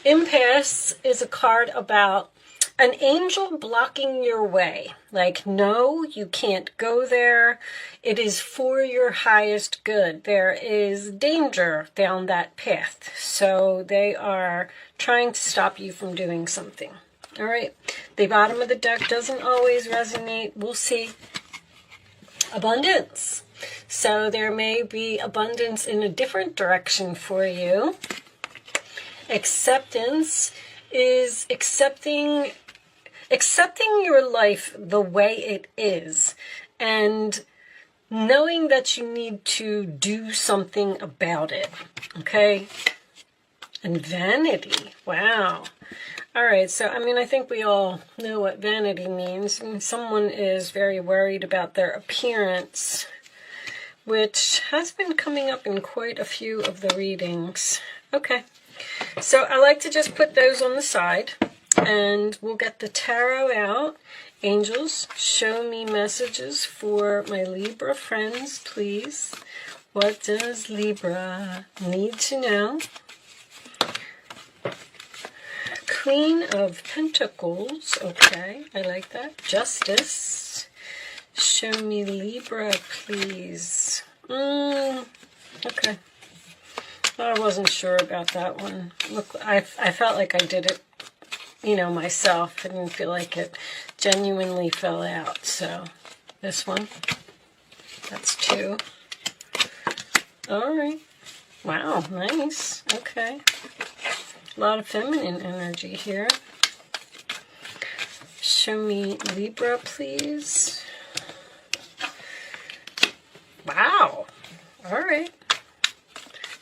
Impasse is a card about an angel blocking your way. Like, no, you can't go there. It is for your highest good. There is danger down that path. So they are trying to stop you from doing something. All right. The bottom of the deck doesn't always resonate. We'll see. Abundance. So there may be abundance in a different direction for you. Acceptance is accepting your life the way it is and knowing that you need to do something about it. Okay? And vanity. Wow. All right, so I think we all know what vanity means. Someone is very worried about their appearance, which has been coming up in quite a few of the readings. Okay. So I like to just put those on the side, and we'll get the tarot out. Angels, show me messages for my Libra friends, please. What does Libra need to know? Queen of Pentacles. Okay, I like that. Justice. Show me Libra, please. Okay. I wasn't sure about that one. Look, I felt like I did it, myself. I didn't feel like it genuinely fell out. So, this one. That's 2. All right. Wow, nice. Okay. A lot of feminine energy here. Show me Libra, please. Wow. All right.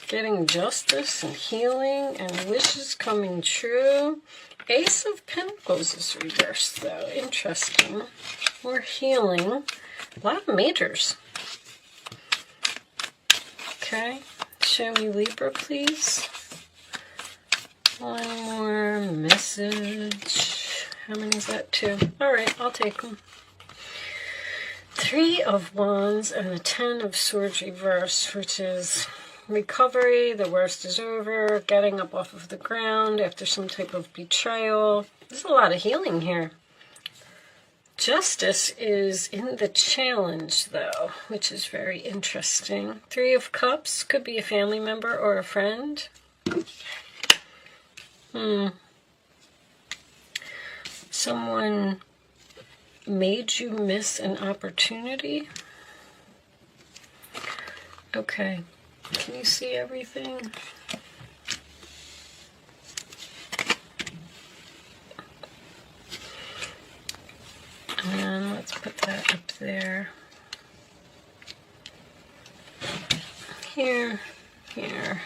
Getting justice and healing and wishes coming true. Ace of Pentacles is reversed, though. Interesting. More healing. A lot of majors. Okay. Show me Libra, please. One more message. How many is that? 2. All right, I'll take them. 3 of Wands and the 10 of Swords reversed, which is recovery, the worst is over, getting up off of the ground after some type of betrayal. There's a lot of healing here. Justice is in the challenge, though, which is very interesting. 3 of Cups could be a family member or a friend. Someone made you miss an opportunity. Okay. Can you see everything? And let's put that up there. Here, here,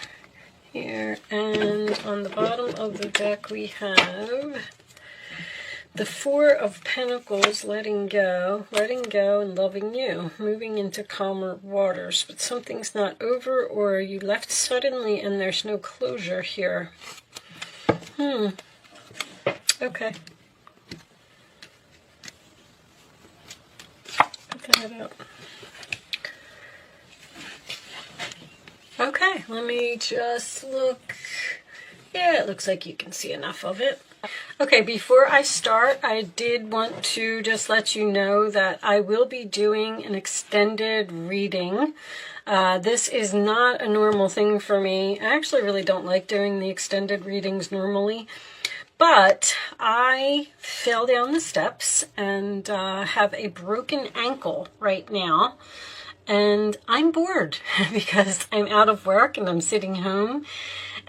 here. And on the bottom of the deck we have the 4 of Pentacles, letting go and loving you, moving into calmer waters. But something's not over, or you left suddenly and there's no closure here. Okay. Put that up. Okay, let me just look. Yeah, it looks like you can see enough of it. Okay, before I start, I did want to just let you know that I will be doing an extended reading. This is not a normal thing for me. I actually really don't like doing the extended readings normally, but I fell down the steps and have a broken ankle right now. And I'm bored because I'm out of work and I'm sitting home.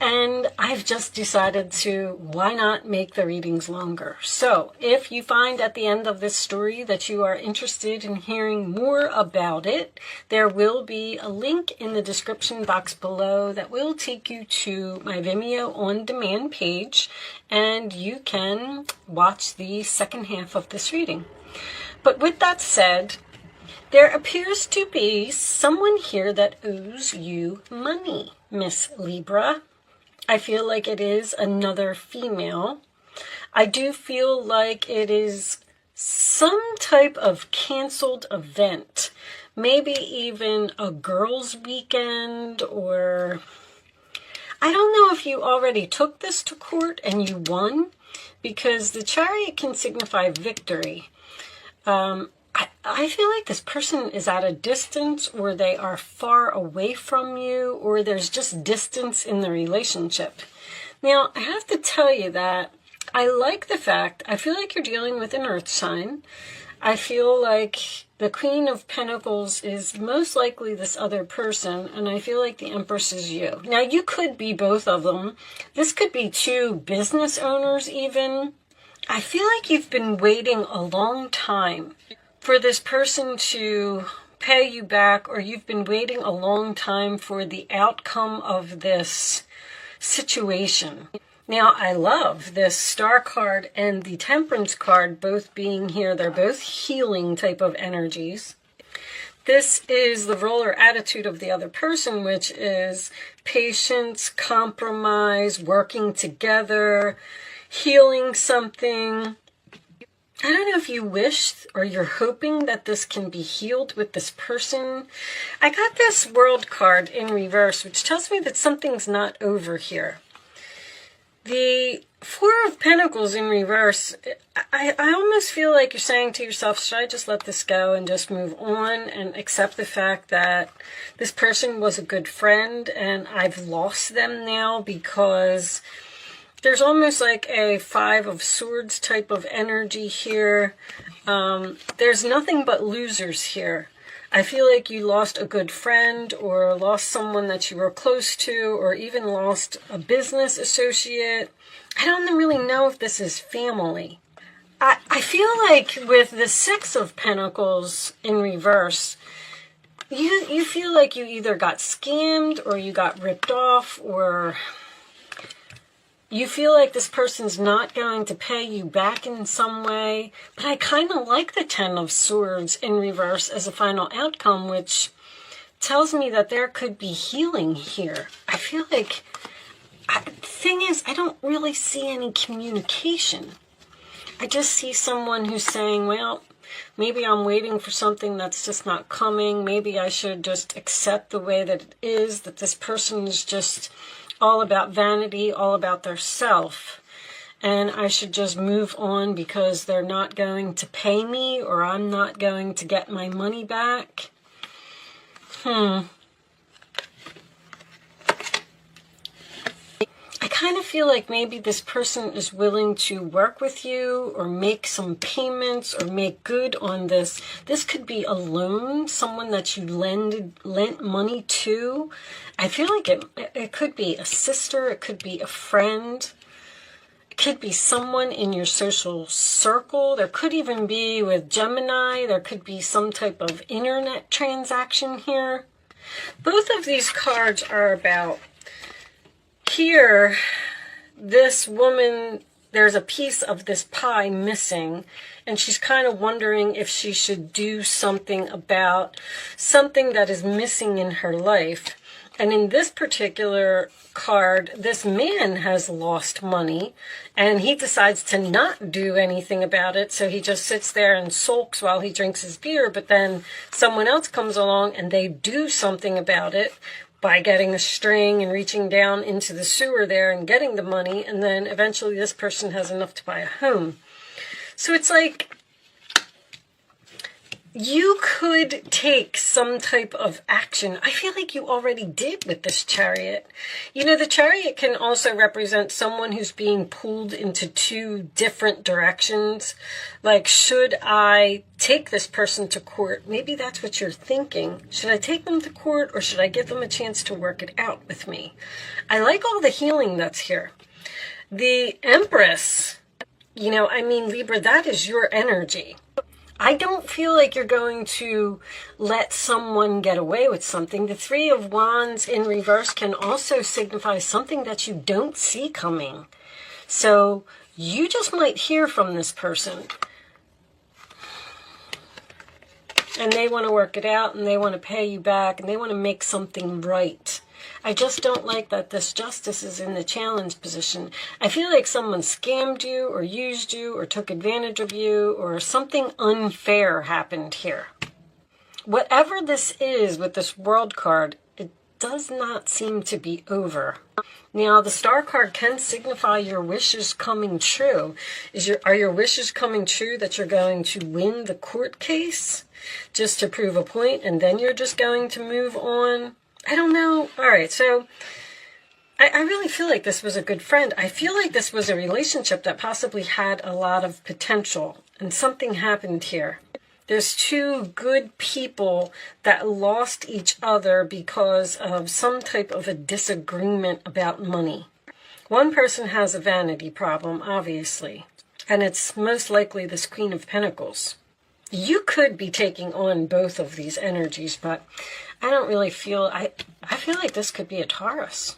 And I've just decided to, why not make the readings longer? So if you find at the end of this story that you are interested in hearing more about it, there will be a link in the description box below that will take you to my Vimeo on demand page, and you can watch the second half of this reading. But with that said, there appears to be someone here that owes you money, Miss Libra. I feel like it is another female. I do feel like it is some type of canceled event. Maybe even a girls' weekend, or I don't know if you already took this to court and you won, because the Chariot can signify victory. I feel like this person is at a distance, or they are far away from you, or there's just distance in the relationship. Now, I have to tell you that I like the fact, I feel like you're dealing with an earth sign. I feel like the Queen of Pentacles is most likely this other person, and I feel like the Empress is you. Now, you could be both of them. This could be two business owners even. I feel like you've been waiting a long time for this person to pay you back, or you've been waiting a long time for the outcome of this situation. Now, I love this Star card and the Temperance card both being here. They're both healing type of energies. This is the role or attitude of the other person, which is patience, compromise, working together, healing something. I don't know if you wish or you're hoping that this can be healed with this person. I got this World card in reverse, which tells me that something's not over here. The Four of Pentacles in reverse, I almost feel like you're saying to yourself, should I just let this go and just move on and accept the fact that this person was a good friend and I've lost them now, because there's almost like a Five of Swords type of energy here. There's nothing but losers here. I feel like you lost a good friend, or lost someone that you were close to, or even lost a business associate. I don't really know if this is family. I feel like with the Six of Pentacles in reverse, you feel like you either got scammed or you got ripped off, or you feel like this person's not going to pay you back in some way. But I kind of like the Ten of Swords in reverse as a final outcome, which tells me that there could be healing here. I feel like, the thing is, I don't really see any communication. I just see someone who's saying, well, maybe I'm waiting for something that's just not coming. Maybe I should just accept the way that it is, that this person is just all about vanity, all about their self, and I should just move on because they're not going to pay me, or I'm not going to get my money back. I kind of feel like maybe this person is willing to work with you, or make some payments, or make good on this. This could be a loan, someone that you lent money to. I feel like it could be a sister, it could be a friend, it could be someone in your social circle. There could even be, with Gemini, there could be some type of internet transaction here. Both of these cards are about, here, this woman, there's a piece of this pie missing, and she's kind of wondering if she should do something about something that is missing in her life. And in this particular card, this man has lost money, and he decides to not do anything about it. So he just sits there and sulks while he drinks his beer. But then someone else comes along and they do something about it by getting a string and reaching down into the sewer there and getting the money. And then eventually this person has enough to buy a home. So it's like, you could take some type of action. I feel like you already did with this Chariot. You know, the Chariot can also represent someone who's being pulled into two different directions. Like, should I take this person to court? Maybe that's what you're thinking. Should I take them to court, or should I give them a chance to work it out with me? I like all the healing that's here. The Empress, you know, I mean, Libra, that is your energy. I don't feel like you're going to let someone get away with something. The Three of Wands in reverse can also signify something that you don't see coming. So you just might hear from this person, and they want to work it out, and they want to pay you back, and they want to make something right. I just don't like that this Justice is in the challenge position. I feel like someone scammed you, or used you, or took advantage of you, or something unfair happened here. Whatever this is with this World card, does not seem to be over. Now, the Star card can signify your wishes coming true. Are your wishes coming true that you're going to win the court case just to prove a point, and then you're just going to move on? I don't know. All right, so I really feel like this was a good friend. I feel like this was a relationship that possibly had a lot of potential, and something happened here. There's two good people that lost each other because of some type of a disagreement about money. One person has a vanity problem, obviously, and it's most likely this Queen of Pentacles. You could be taking on both of these energies, but I don't really feel, I feel like this could be a Taurus.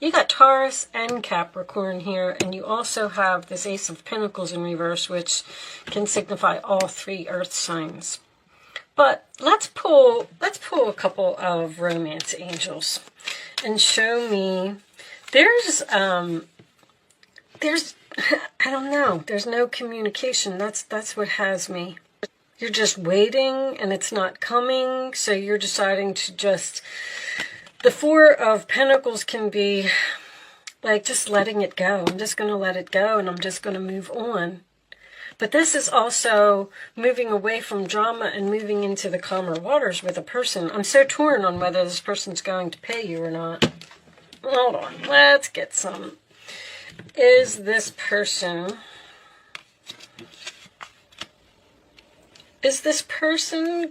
You got Taurus and Capricorn here, and you also have this Ace of Pentacles in reverse, which can signify all three earth signs. But let's pull a couple of romance angels and show me. There's I don't know. There's no communication. That's what has me. You're just waiting and it's not coming, so you're deciding to just. The Four of Pentacles can be like just letting it go. I'm just going to let it go and I'm just going to move on. But this is also moving away from drama and moving into the calmer waters with a person. I'm so torn on whether this person's going to pay you or not. Hold on. Let's get some. Is this person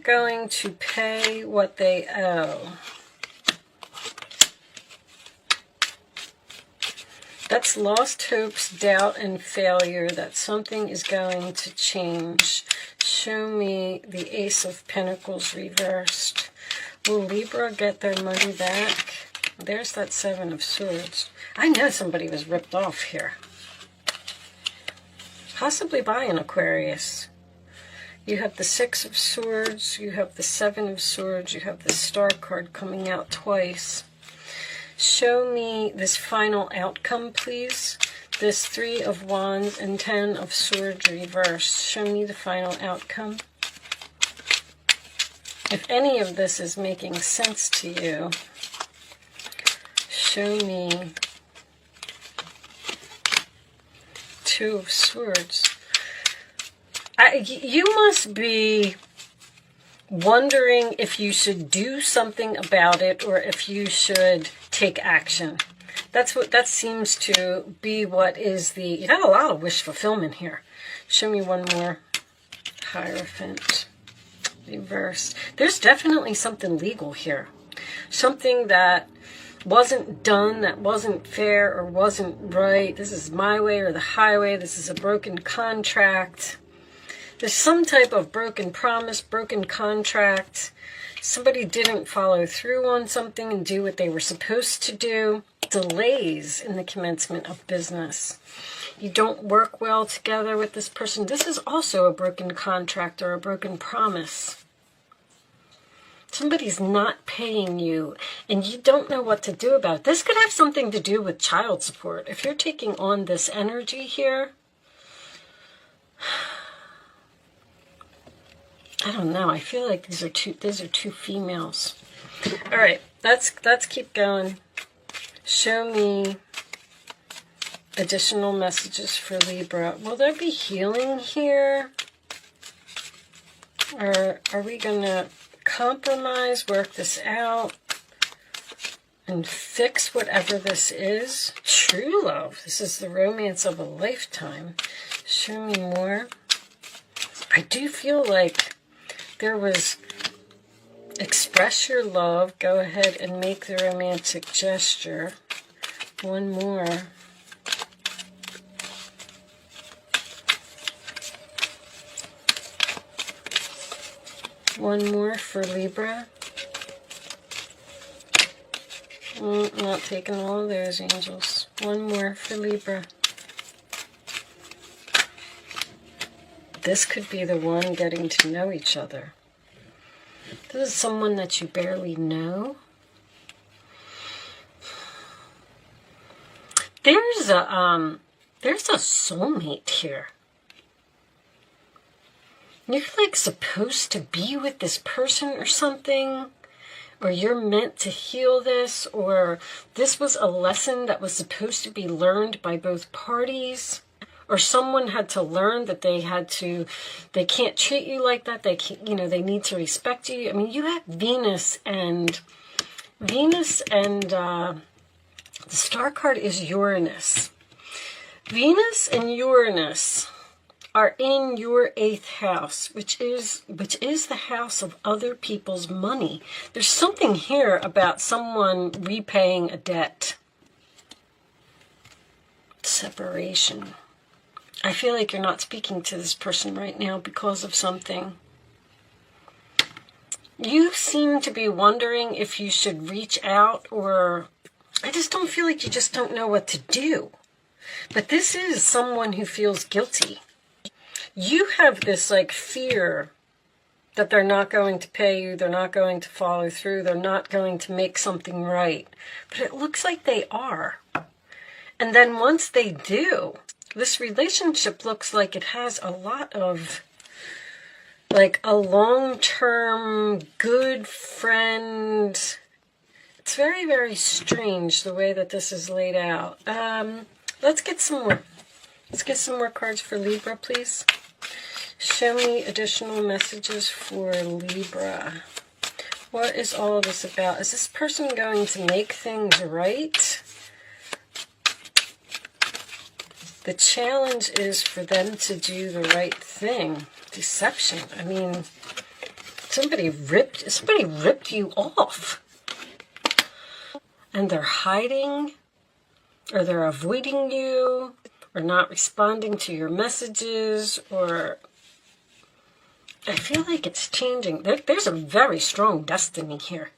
going to pay what they owe? That's lost hopes, doubt, and failure, that something is going to change. Show me the Ace of Pentacles reversed. Will Libra get their money back? There's that Seven of Swords. I know somebody was ripped off here. Possibly by an Aquarius. You have the Six of Swords, you have the Seven of Swords, you have the Star card coming out twice. Show me this final outcome, please. This Three of Wands and Ten of Swords reversed. Show me the final outcome. If any of this is making sense to you, show me Two of Swords. You must be wondering if you should do something about it or if you should take action. That seems to be what is the. You got a lot of wish fulfillment here. Show me one more. Hierophant reversed. There's definitely something legal here. Something that wasn't done, that wasn't fair or wasn't right. This is my way or the highway. This is a broken contract. There's some type of broken promise, broken contract. Somebody didn't follow through on something and do what they were supposed to do. Delays in the commencement of business. You don't work well together with this person. This is also a broken contract or a broken promise. Somebody's not paying you and you don't know what to do about it. This could have something to do with child support. If you're taking on this energy here, I don't know. I feel like these are two females. All right, let's keep going. Show me additional messages for Libra. Will there be healing here? Or are we going to compromise, work this out, and fix whatever this is? True love. This is the romance of a lifetime. Show me more. I do feel like there was express your love. Go ahead and make the romantic gesture. One more. One more for Libra. Not taking all of those, angels. One more for Libra. This could be the one getting to know each other. This is someone that you barely know. There's a soulmate here. You're like supposed to be with this person or something, or you're meant to heal this, or this was a lesson that was supposed to be learned by both parties, or someone had to learn that they can't treat you like that. They can't, they need to respect you. I mean, you have Venus and the star card is Uranus. Venus and Uranus are in your 8th house, which is the house of other people's money. There's something here about someone repaying a debt. Separation. I feel like you're not speaking to this person right now because of something. You seem to be wondering if you should reach out, or I just don't feel like you just don't know what to do. But this is someone who feels guilty. You have this like fear that they're not going to pay you, they're not going to follow through, they're not going to make something right. But it looks like they are. And then once they do, this relationship looks like it has a lot of, like, a long-term good friend. It's very, very strange the way that this is laid out. Let's get some more. Let's get some more cards for Libra, please. Show me additional messages for Libra. What is all of this about? Is this person going to make things right? The challenge is for them to do the right thing. Deception. I mean, somebody ripped you off. And they're hiding, or they're avoiding you, or not responding to your messages, or I feel like it's changing. There's a very strong destiny here.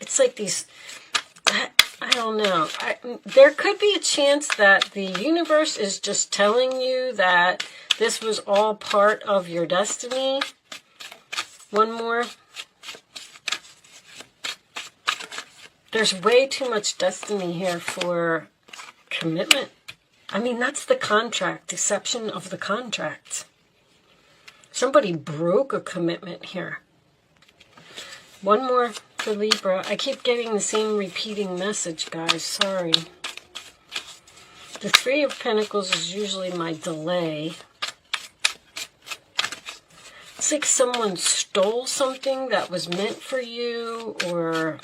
It's like these, I don't know. There could be a chance that the universe is just telling you that this was all part of your destiny. One more. There's way too much destiny here for commitment. I mean, that's the contract, deception of the contract. Somebody broke a commitment here. One more for Libra. I keep getting the same repeating message, guys. Sorry. The Three of Pentacles is usually my delay. It's like someone stole something that was meant for you, or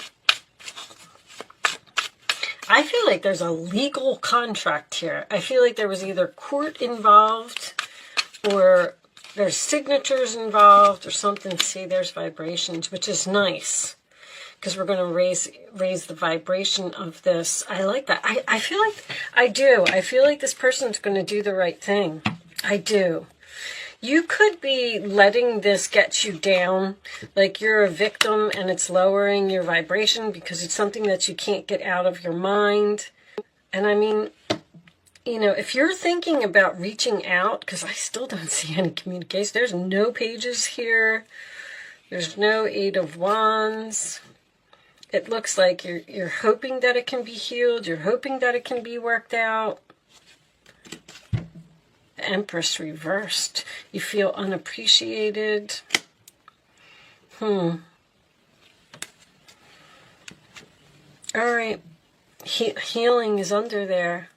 I feel like there's a legal contract here. I feel like there was either court involved, or there's signatures involved, or something. See, there's vibrations, which is nice, because we're going to raise the vibration of this. I like that. I feel like, I do. I feel like this person's going to do the right thing. I do. You could be letting this get you down, like you're a victim and it's lowering your vibration because it's something that you can't get out of your mind. And I mean, if you're thinking about reaching out, because I still don't see any communication. There's no pages here. There's no Eight of Wands. It looks like you're hoping that it can be healed. You're hoping that it can be worked out. Empress reversed. You feel unappreciated. All right. Healing is under there.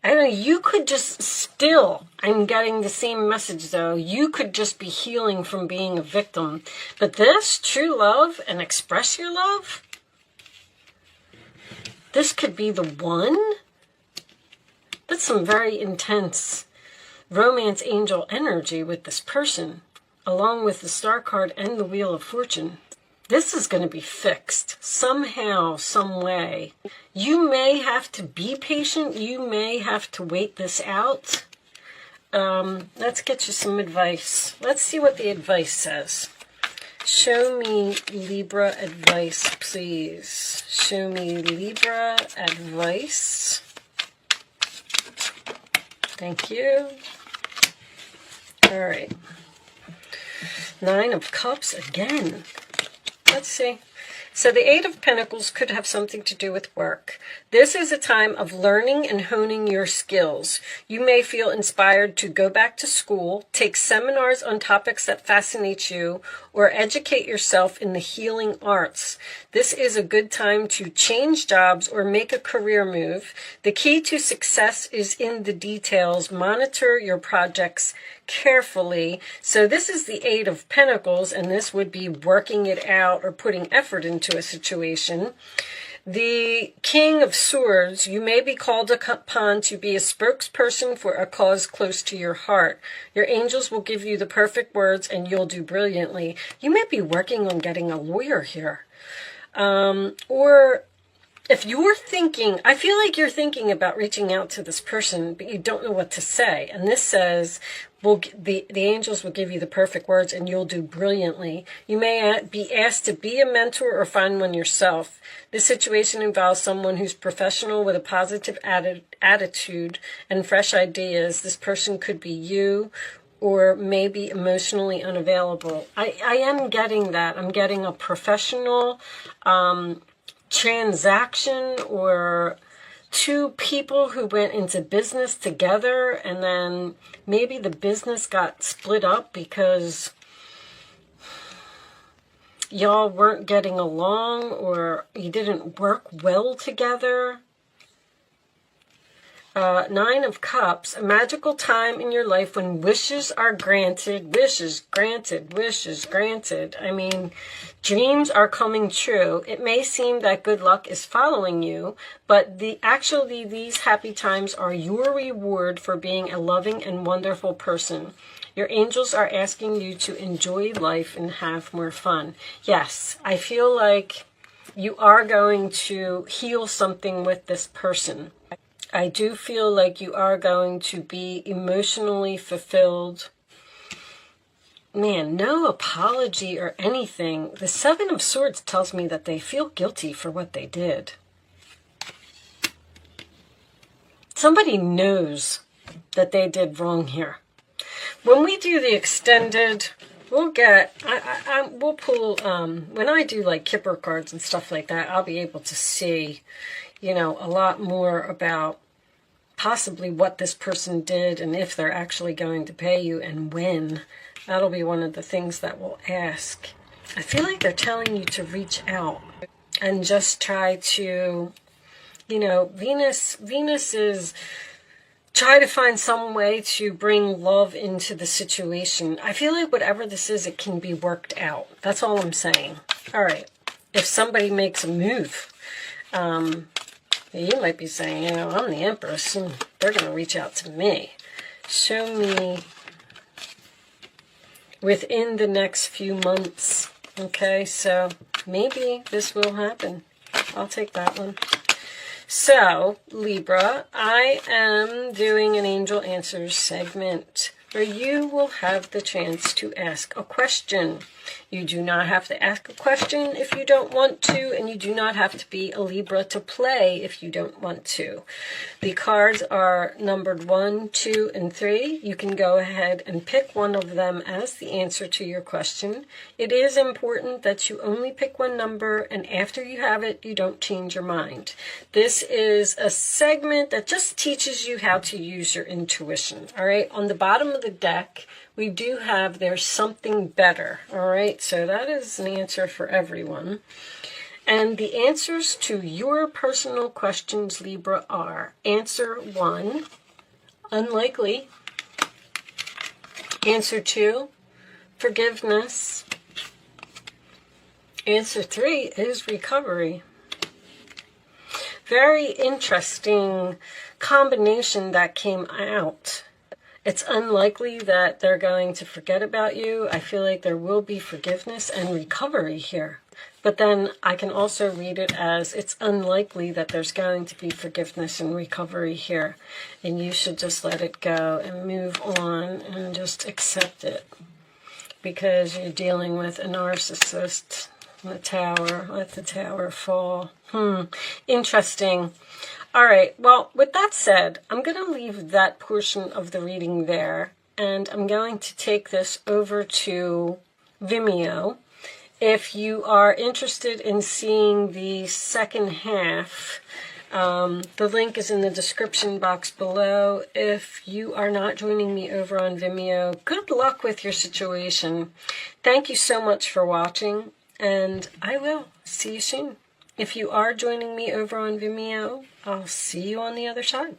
I don't know. You could just still, I'm getting the same message though. You could just be healing from being a victim. But this, true love and express your love, this could be the one. That's some very intense romance angel energy with this person, along with the Star card and the Wheel of Fortune. This is going to be fixed somehow, some way. You may have to be patient. You may have to wait this out. Let's get you some advice. Let's see what the advice says. Show me Libra advice, please. Show me Libra advice. Thank you. All right. Nine of Cups again. Let's see. So the Eight of Pentacles could have something to do with work. This is a time of learning and honing your skills. You may feel inspired to go back to school, take seminars on topics that fascinate you, or educate yourself in the healing arts. This is a good time to change jobs or make a career move. The key to success is in the details. Monitor your projects carefully. So this is the Eight of Pentacles, and this would be working it out or putting effort into a situation. The King of Swords, you may be called upon to be a spokesperson for a cause close to your heart. Your angels will give you the perfect words and you'll do brilliantly. You may be working on getting a lawyer here. Or if you're thinking, I feel like you're thinking about reaching out to this person, but you don't know what to say. And this says, the angels will give you the perfect words and you'll do brilliantly. You may be asked to be a mentor or find one yourself. This situation involves someone who's professional with a positive attitude and fresh ideas. This person could be you, or maybe emotionally unavailable. I am getting that. I'm getting a professional transaction, or two people who went into business together and then maybe the business got split up because y'all weren't getting along or you didn't work well together. Nine of Cups, a magical time in your life when wishes are granted, wishes granted, wishes granted. I mean, dreams are coming true. It may seem that good luck is following you, but actually these happy times are your reward for being a loving and wonderful person. Your angels are asking you to enjoy life and have more fun. Yes, I feel like you are going to heal something with this person. I do feel like you are going to be emotionally fulfilled. Man, no apology or anything. The Seven of Swords tells me that they feel guilty for what they did. Somebody knows that they did wrong here. When we do the extended, we'll get, we'll pull, when I do like Kipper cards and stuff like that, I'll be able to see, you know, a lot more about possibly what this person did and if they're actually going to pay you and when. That'll be one of the things that we'll ask. I feel like they're telling you to reach out and just try to, you know, Venus is try to find some way to bring love into the situation. I feel like whatever this is, it can be worked out. That's all I'm saying. All right. If somebody makes a move, you might be saying, you know, I'm the Empress and they're going to reach out to me. Show me within the next few months. Okay, so maybe this will happen. I'll take that one. So, Libra, I am doing an Angel Answers segment where you will have the chance to ask a question. You do not have to ask a question if you don't want to, and you do not have to be a Libra to play if you don't want to. The cards are numbered 1, 2, and 3. You can go ahead and pick one of them as the answer to your question. It is important that you only pick one number, and after you have it, you don't change your mind. This is a segment that just teaches you how to use your intuition. All right, on the bottom of the deck, we do have there's something better. All right, so that is an answer for everyone. And the answers to your personal questions, Libra, are answer 1, unlikely. Answer 2, forgiveness. Answer 3 is recovery. Very interesting combination that came out. It's unlikely that they're going to forget about you. I feel like there will be forgiveness and recovery here. But then I can also read it as it's unlikely that there's going to be forgiveness and recovery here. And you should just let it go and move on and just accept it. Because you're dealing with a narcissist. The Tower. Let the Tower fall. Interesting. All right, well, with that said, I'm going to leave that portion of the reading there, and I'm going to take this over to Vimeo, If you are interested in seeing the second half, the link is in the description box below. If you are not joining me over on Vimeo, good luck with your situation. Thank you so much for watching, and I will see you soon. If you are joining me over on Vimeo, I'll see you on the other side.